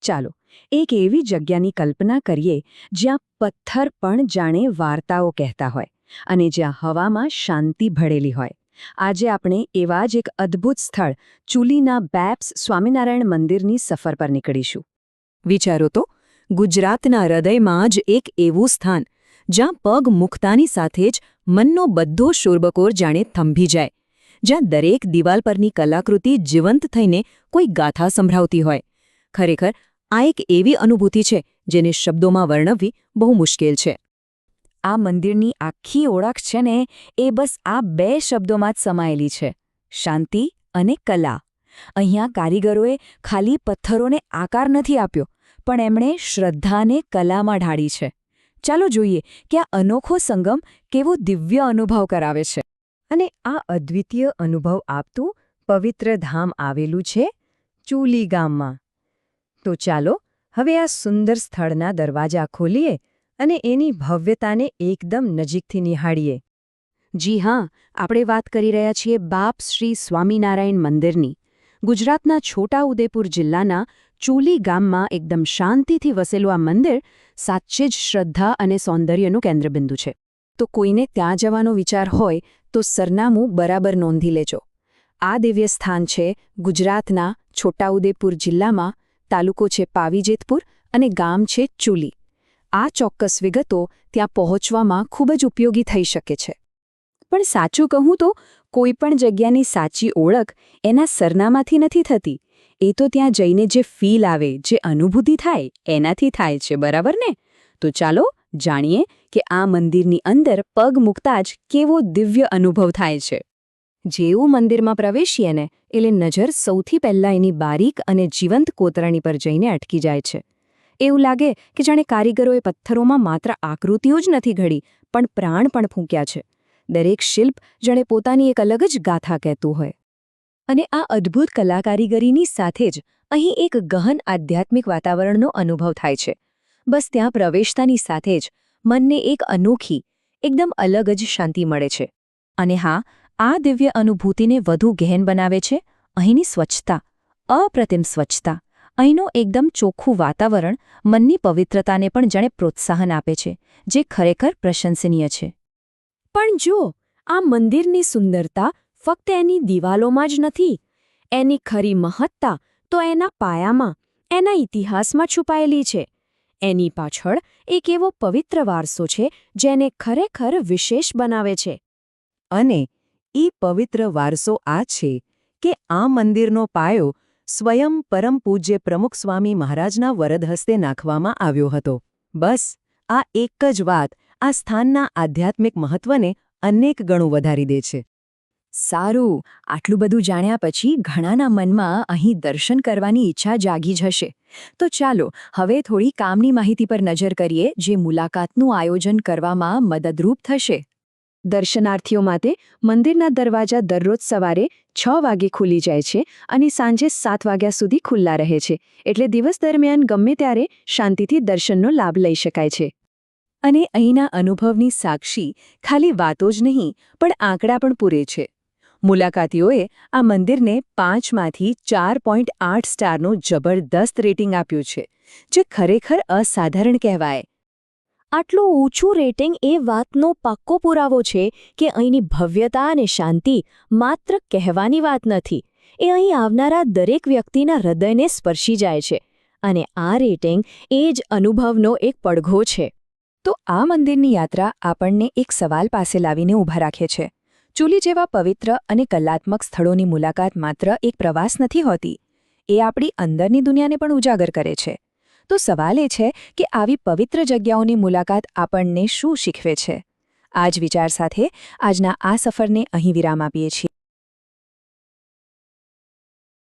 ચાલો એક એવી જગ્યાની કલ્પના કરીએ જ્યાં પથ્થર પણ જાણે વાર્તાઓ કહેતા હોય અને જ્યાં હવામાં શાંતિ ભળેલી હોય. આજે આપણે એવા જ એક અદ્ભુત સ્થળ ચૂલીના બેપ્સ સ્વામિનારાયણ મંદિરની સફર પર નીકળીશું. વિચારો તો, ગુજરાતના હૃદયમાં જ એક એવું સ્થાન જ્યાં પગ મૂકતાની સાથે જ મનનો બધો શોરબકોર જાણે થંભી જાય, જ્યાં દરેક દિવાલ પરની કલાકૃતિ જીવંત થઈને કોઈ ગાથા સંભળાવતી હોય. ખરેખર આ એક એવી અનુભૂતિ છે જેને શબ્દોમાં વર્ણવવી બહુ મુશ્કેલ છે. આ મંદિરની આખી ઓળખ છે ને એ બસ આ 2 શબ્દોમાં જ સમાયેલી છે: શાંતિ અને કલા. અહીંયા કારીગરોએ ખાલી પથ્થરોને આકાર નથી આપ્યો, પણ એમણે શ્રદ્ધાને કલામાં ઢાળી છે. ચાલો જોઈએ કે આ અનોખો સંગમ કેવો દિવ્ય અનુભવ કરાવે છે. અને આ અદ્વિતીય અનુભવ આપતું પવિત્ર ધામ આવેલું છે ચૂલી ગામમાં. તો ચાલો હવે આ સુંદર સ્થળના દરવાજા ખોલીએ અને એની ભવ્યતાને એકદમ નજીકથી નિહાળીએ. જી હા, આપણે વાત કરી રહ્યા છીએ બાપ શ્રી સ્વામિનારાયણ મંદિરની. ગુજરાતના છોટાઉદેપુર જિલ્લાના ચૂલી ગામમાં એકદમ શાંતિથી વસેલું આ મંદિર સાચે જ શ્રદ્ધા અને સૌંદર્યનું કેન્દ્રબિંદુ છે. તો કોઈને ત્યાં જવાનો વિચાર હોય તો સરનામું બરાબર નોંધી લેજો. આ દિવ્ય સ્થાન છે ગુજરાતના છોટાઉદેપુર જિલ્લામાં, તાલુકો છે પાવીજેતપુર અને ગામ છે ચૂલી. આ ચોક્કસ વિગતો ત્યાં પહોંચવામાં ખૂબ જ ઉપયોગી થઈ શકે છે. પણ સાચું કહું તો કોઈપણ જગ્યાની સાચી ઓળખ એના સરનામાથી નથી થતી. એ તો ત્યાં જઈને જે ફીલ આવે, જે અનુભૂતિ થાય એનાથી થાય છે, બરાબર ને? તો ચાલો જાણીએ કે આ મંદિરની અંદર પગ મૂકતા જ કેવો દિવ્ય અનુભવ થાય છે. જેવું મંદિરમાં પ્રવેશીએ ને એટલે નજર સૌથી પહેલાં એની બારીક અને જીવંત કોતરણી પર જઈને અટકી જાય છે. એવું લાગે કે જાણે કારીગરોએ પથ્થરોમાં માત્ર આકૃતિઓ જ નથી ઘડી, પણ પ્રાણ પણ ફૂંક્યા છે. દરેક શિલ્પ જાણે પોતાની એક અલગ જ ગાથા કહેતું હોય. અને આ અદ્ભુત કલાકારીગરીની સાથે જ અહીં એક ગહન આધ્યાત્મિક વાતાવરણનો અનુભવ થાય છે. બસ ત્યાં પ્રવેશતાની સાથે જ મનને એક અનોખી, એકદમ અલગ જ શાંતિ મળે છે. અને હા, આ દિવ્ય અનુભૂતિને વધુ ગહેન બનાવે છે અહીંની સ્વચ્છતા, અપ્રતિમ સ્વચ્છતા. અહીંનું એકદમ ચોખ્ખું વાતાવરણ મનની પવિત્રતાને પણ જાણે પ્રોત્સાહન આપે છે, જે ખરેખર પ્રશંસનીય છે. પણ જુઓ, આ મંદિરની સુંદરતા ફક્ત એની દિવાલોમાં જ નથી. એની ખરી મહત્તા તો એના પાયામાં, એના ઇતિહાસમાં છુપાયેલી છે. એની પાછળ એક એવો પવિત્ર વારસો છે જેને ખરેખર વિશેષ બનાવે છે. અને એ પવિત્ર વારસો આ છે કે આ મંદિરનો પાયો સ્વયં પરમ પૂજ્ય પ્રમુખ સ્વામી મહારાજના વરદ હસ્તે નાખવામાં આવ્યો હતો. બસ આ એક જ વાત આ સ્થાનના આધ્યાત્મિક મહત્વને અનેક ગણું વધારી દે છે. સારું, આટલું બધું જાણ્યા પછી ઘણાના મનમાં અહીં દર્શન કરવાની ઈચ્છા જાગી જ હશે. તો ચાલો હવે થોડી કામની માહિતી પર નજર કરીએ જે મુલાકાતનું આયોજન કરવામાં મદદરૂપ થશે. દર્શનાર્થીઓ માટે મંદિરના દરવાજા દરરોજ સવારે 6 વાગે ખુલી જાય છે અને સાંજે 7 વાગ્યા સુધી ખુલ્લા રહે છે, એટલે દિવસ દરમિયાન ગમે ત્યારે શાંતિથી દર્શનનો લાભ લઈ શકાય છે. અને અહીંના અનુભવની સાક્ષી ખાલી વાતો જ નહીં, પણ આંકડા પણ પૂરે છે. મુલાકાતીઓએ આ મંદિરને 5માંથી 4.8 સ્ટારનું જબરદસ્ત રેટિંગ આપ્યું છે, જે ખરેખર અસાધારણ કહેવાય. આટલું ઊંચું રેટિંગ એ વાતનો પાક્કો પુરાવો છે કે અહીંની ભવ્યતા અને શાંતિ માત્ર કહેવાની વાત નથી. એ અહીં આવનારા દરેક વ્યક્તિના હૃદયને સ્પર્શી જાય છે. અને આ રેટિંગ એ જ અનુભવનો એક પડઘો છે. તો આ મંદિરની યાત્રા આપણને એક સવાલ પાસે લાવીને ઊભા રાખે છે. ચૂલી જેવા પવિત્ર અને કલાત્મક સ્થળોની મુલાકાત માત્ર એક પ્રવાસ નથી હોતી. એ આપણી અંદરની દુનિયાને પણ ઉજાગર કરે છે. તો સવાલ એ છે કે આવી પવિત્ર જગ્યાઓની મુલાકાત આપણને શું શીખવે છે? આ જ વિચાર સાથે આજના આ સફરને અહીં વિરામ આપીએ છીએ.